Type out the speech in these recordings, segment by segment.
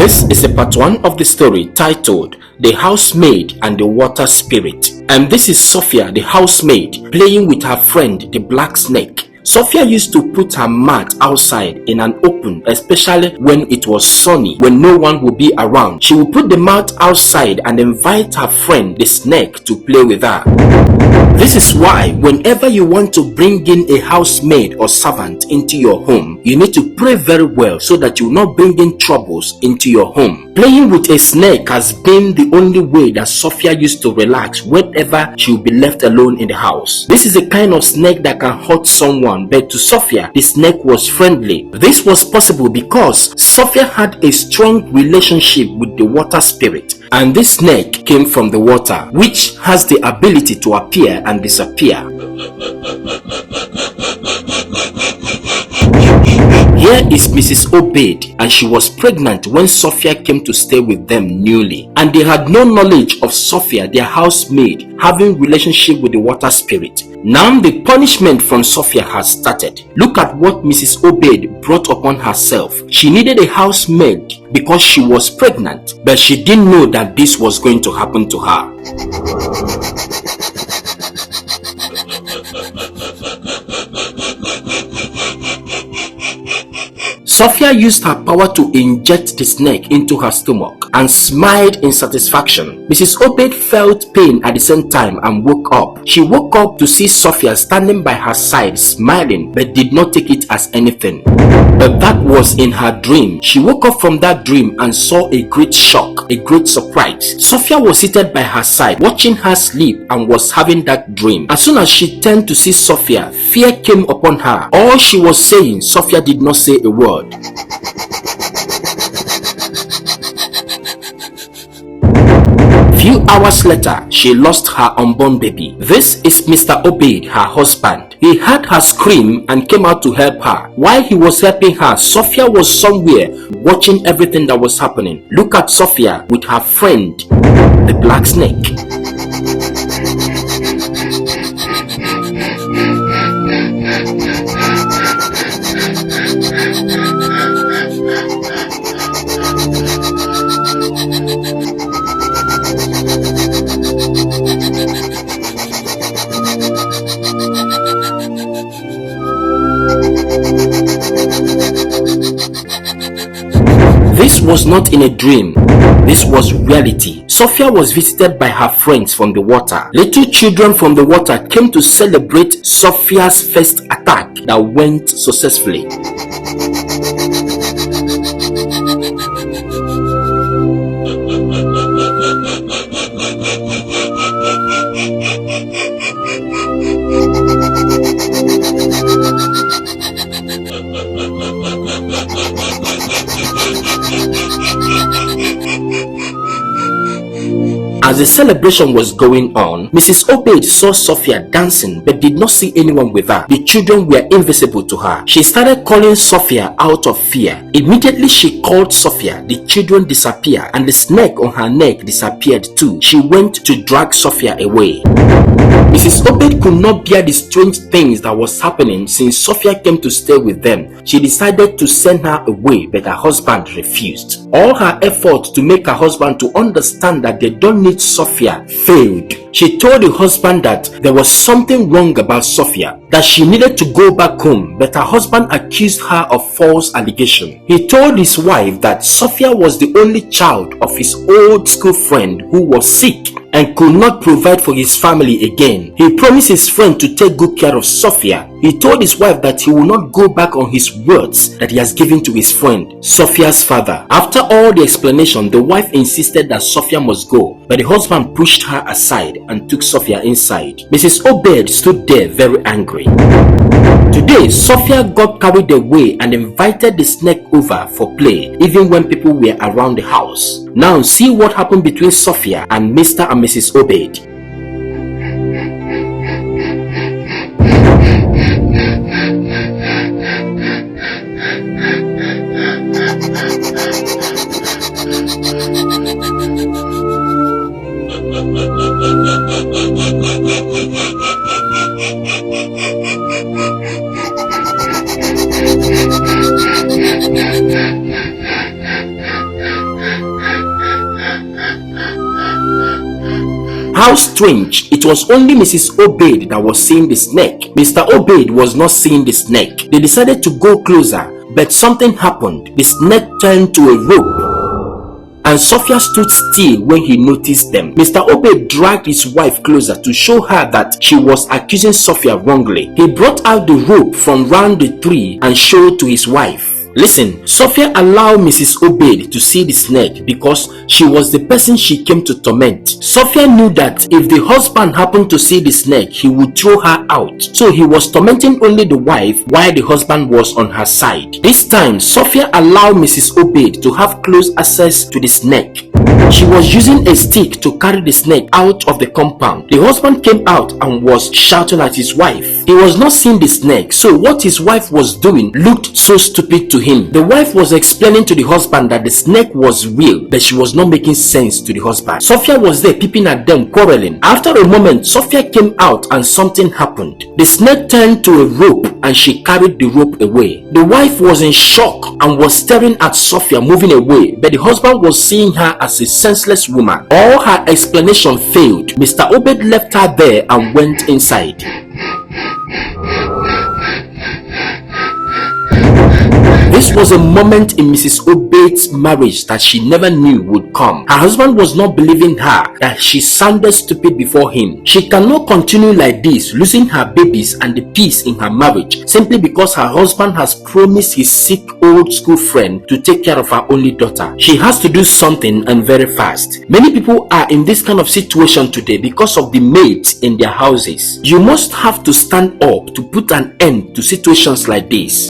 This is a part 1 of the story titled The Housemaid and the Water Spirit. And this is Sophia, the housemaid, playing with her friend, the black snake. Sophia used to put her mat outside in an open, especially when it was sunny, when no one would be around. She would put the mat outside and invite her friend, the snake, to play with her. This is why whenever you want to bring in a housemaid or servant into your home, you need to pray very well so that you will not bring in troubles into your home. Playing with a snake has been the only way that Sophia used to relax whenever she will be left alone in the house. This is a kind of snake that can hurt someone, but to Sophia, the snake was friendly. This was possible because Sophia had a strong relationship with the water spirit. And this snake came from the water, which has the ability to appear and disappear. Here is Mrs. Obed, and she was pregnant when Sophia came to stay with them newly. And they had no knowledge of Sophia, their housemaid, having relationship with the water spirit. Now the punishment from Sophia has started. Look at what Mrs. Obed brought upon herself. She needed a housemaid because she was pregnant, but she didn't know that this was going to happen to her. Sophia used her power to inject the snake into her stomach and smiled in satisfaction. Mrs. Obed felt pain at the same time and woke up. She woke up to see Sophia standing by her side smiling, but did not take it as anything. But that was in her dream. She woke up from that dream and saw a great shock, a great surprise. Sophia was seated by her side, watching her sleep and was having that dream. As soon as she turned to see Sophia, fear came upon her. All she was saying, Sophia did not say a word. Few hours later, she lost her unborn baby. This is Mr. Obed, her husband. He heard her scream and came out to help her. While he was helping her, Sophia was somewhere watching everything that was happening. Look at Sophia with her friend, the black snake. This was not in a dream. This was reality. Sophia was visited by her friends from the water. Little children from the water came to celebrate Sophia's first attack that went successfully. As the celebration was going on, Mrs. Obed saw Sophia dancing but did not see anyone with her. The children were invisible to her. She started calling Sophia out of fear. Immediately she called Sophia, the children disappeared and the snake on her neck disappeared too. She went to drag Sophia away. Mrs. Obed could not bear the strange things that was happening since Sophia came to stay with them. She decided to send her away, but her husband refused. All her efforts to make her husband to understand that they don't need Sophia failed. She told the husband that there was something wrong about Sophia, that she needed to go back home, but her husband accused her of false allegation. He told his wife that Sophia was the only child of his old school friend who was sick and could not provide for his family again. He promised his friend to take good care of Sophia. He told his wife that he will not go back on his words that he has given to his friend, Sophia's father. After all the explanation, the wife insisted that Sophia must go, but the husband pushed her aside and took Sophia inside. Mrs. Obed stood there very angry. Today, Sophia got carried away and invited the snake over for play, even when people were around the house. Now see what happened between Sophia and Mr. and Mrs. Obed. How strange, it was only Mrs. Obaid that was seeing the snake. Mr. Obaid was not seeing the snake. They decided to go closer, but something happened. The snake turned to a rope, and Sophia stood still when he noticed them. Mr. Obaid dragged his wife closer to show her that she was accusing Sophia wrongly. He brought out the rope from round the tree and showed to his wife. Listen, Sophia allowed Mrs. Obaid to see the snake because she was the person she came to torment. Sophia knew that if the husband happened to see the snake, he would throw her out. So he was tormenting only the wife while the husband was on her side. This time, Sophia allowed Mrs. Obaid to have close access to the snake. She was using a stick to carry the snake out of the compound. The husband came out and was shouting at his wife. He was not seeing the snake, so what his wife was doing looked so stupid to him. The wife was explaining to the husband that the snake was real, but she was not making sense to the husband. Sophia was there peeping at them quarreling. After a moment, Sophia came out and something happened. The snake turned to a rope and she carried the rope away. The wife was in shock and was staring at Sophia moving away, but the husband was seeing her as a senseless woman. All her explanation failed. Mr. Obaid left her there and went inside. This was a moment in Mrs. Obaid's marriage that she never knew would come. Her husband was not believing her, that she sounded stupid before him. She cannot continue like this, losing her babies and the peace in her marriage, simply because her husband has promised his sick old school friend to take care of her only daughter. She has to do something, and very fast. Many people are in this kind of situation today because of the maids in their houses. You must have to stand up to put an end to situations like this.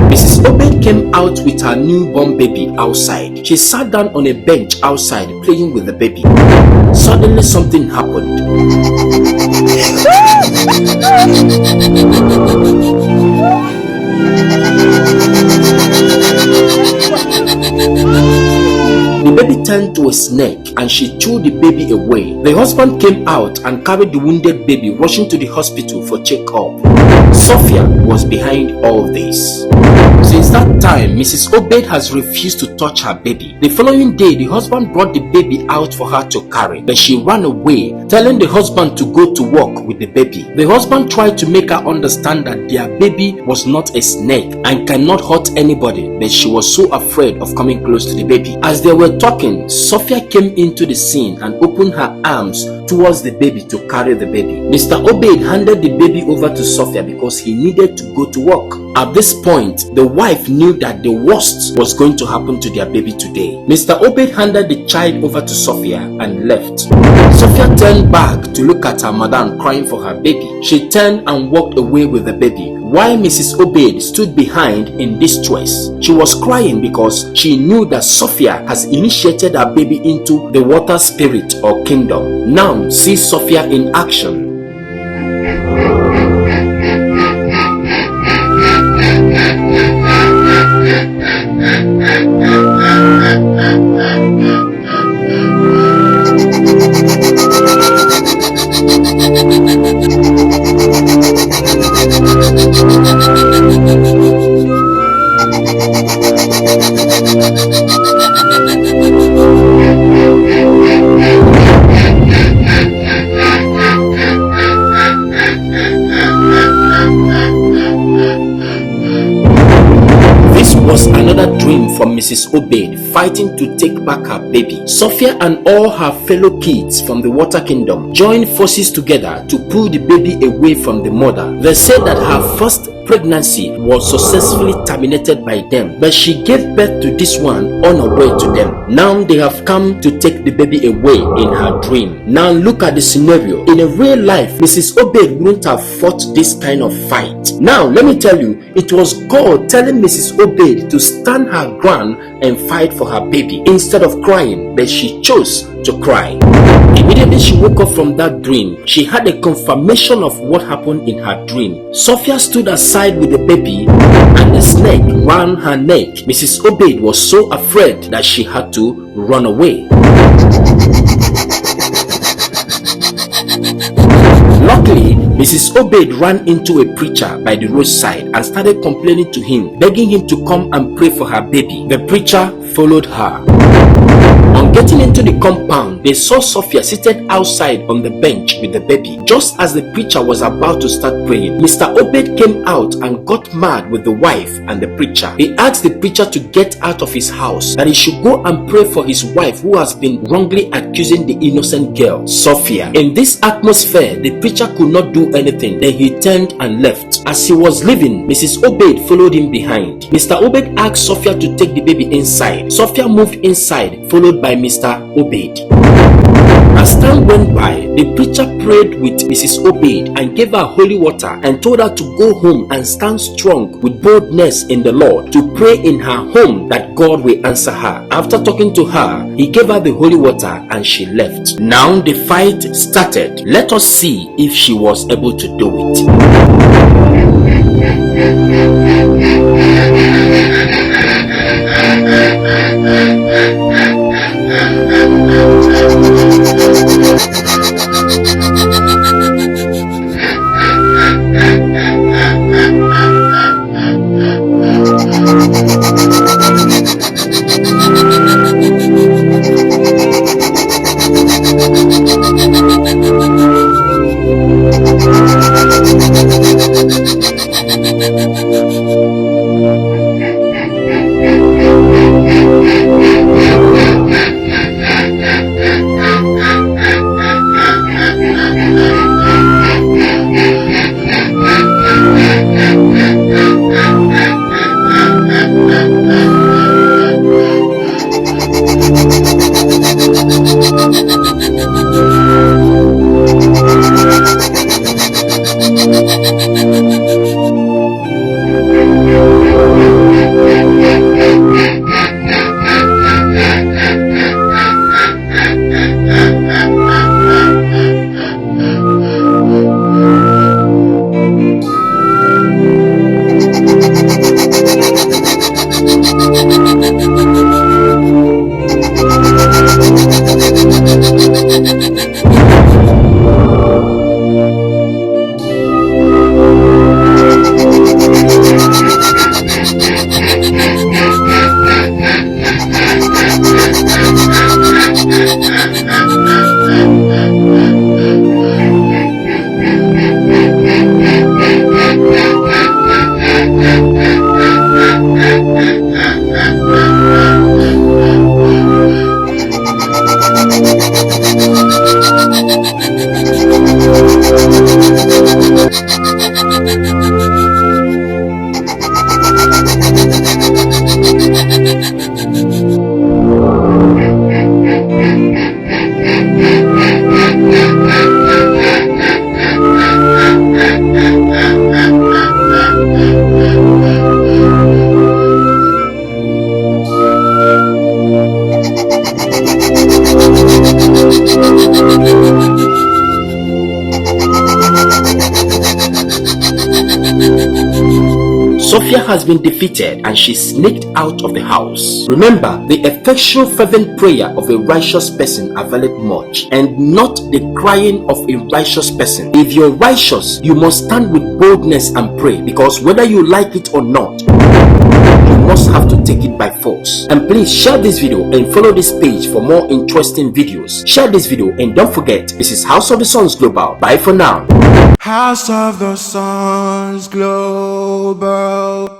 Mrs. Obaid came out with her newborn baby outside. She sat down on a bench outside playing with the baby. Suddenly something happened. The baby turned to a snake and she threw the baby away. The husband came out and carried the wounded baby, rushing to the hospital for checkup. Sophia was behind all this. Since that time, Mrs. Obaid has refused to touch her baby. The following day, the husband brought the baby out for her to carry, but she ran away, telling the husband to go to work with the baby. The husband tried to make her understand that their baby was not a snake and cannot hurt anybody, but she was so afraid of coming close to the baby. As they were talking, Sophia came into the scene and opened her arms towards the baby to carry the baby. Mr. Obaid handed the baby over to Sophia because he needed to go to work. At this point, the wife knew that the worst was going to happen to their baby today. Mr. Obaid handed the child over to Sophia and left. Sophia turned back to look at her madam crying for her baby. She turned and walked away with the baby, while Mrs. Obaid stood behind in distress. She was crying because she knew that Sophia has initiated her baby into the water spirit or kingdom. Now see Sophia in action. Was another dream from Mrs. Obaid fighting to take back her baby. Sophia and all her fellow kids from the water kingdom joined forces together to pull the baby away from the mother. They said that her first pregnancy was successfully terminated by them, but she gave birth to this one unaware to them. Now they have come to take the baby away in her dream. Now look at the scenario. In a real life, Mrs. Obaid wouldn't have fought this kind of fight. Now let me tell you, it was God telling Mrs. Obaid to stand her ground and fight for her baby instead of crying, but she chose to cry. Immediately she woke up from that dream, she had a confirmation of what happened in her dream. Sophia stood aside with the baby and the snake ran her neck. Mrs. Obaid was so afraid that she had to run away. Luckily, Mrs. Obaid ran into a preacher by the roadside and started complaining to him, begging him to come and pray for her baby. The preacher followed her. On Upon getting into the compound, they saw Sophia seated outside on the bench with the baby. Just as the preacher was about to start praying, Mr. Obed came out and got mad with the wife and the preacher. He asked the preacher to get out of his house, that he should go and pray for his wife who has been wrongly accusing the innocent girl, Sophia. In this atmosphere, the preacher could not do anything. Then he turned and left. As he was leaving, Mrs. Obed followed him behind. Mr. Obed asked Sophia to take the baby inside. Sophia moved inside, followed by Mr. Obed. As time went by, the preacher prayed with Mrs. Obed and gave her holy water and told her to go home and stand strong with boldness in the Lord, to pray in her home that God will answer her. After talking to her, he gave her the holy water and she left. Now the fight started. Let us see if she was able to do it. Sophia has been defeated and she sneaked out of the house. Remember, the effectual fervent prayer of a righteous person availeth much, and not the crying of a righteous person. If you're righteous, you must stand with boldness and pray, because whether you like it or not, you must have to take it by force. And please share this video and follow this page for more interesting videos. Share this video and don't forget, this is House of the Sons Global. Bye for now. House of the Sons Global.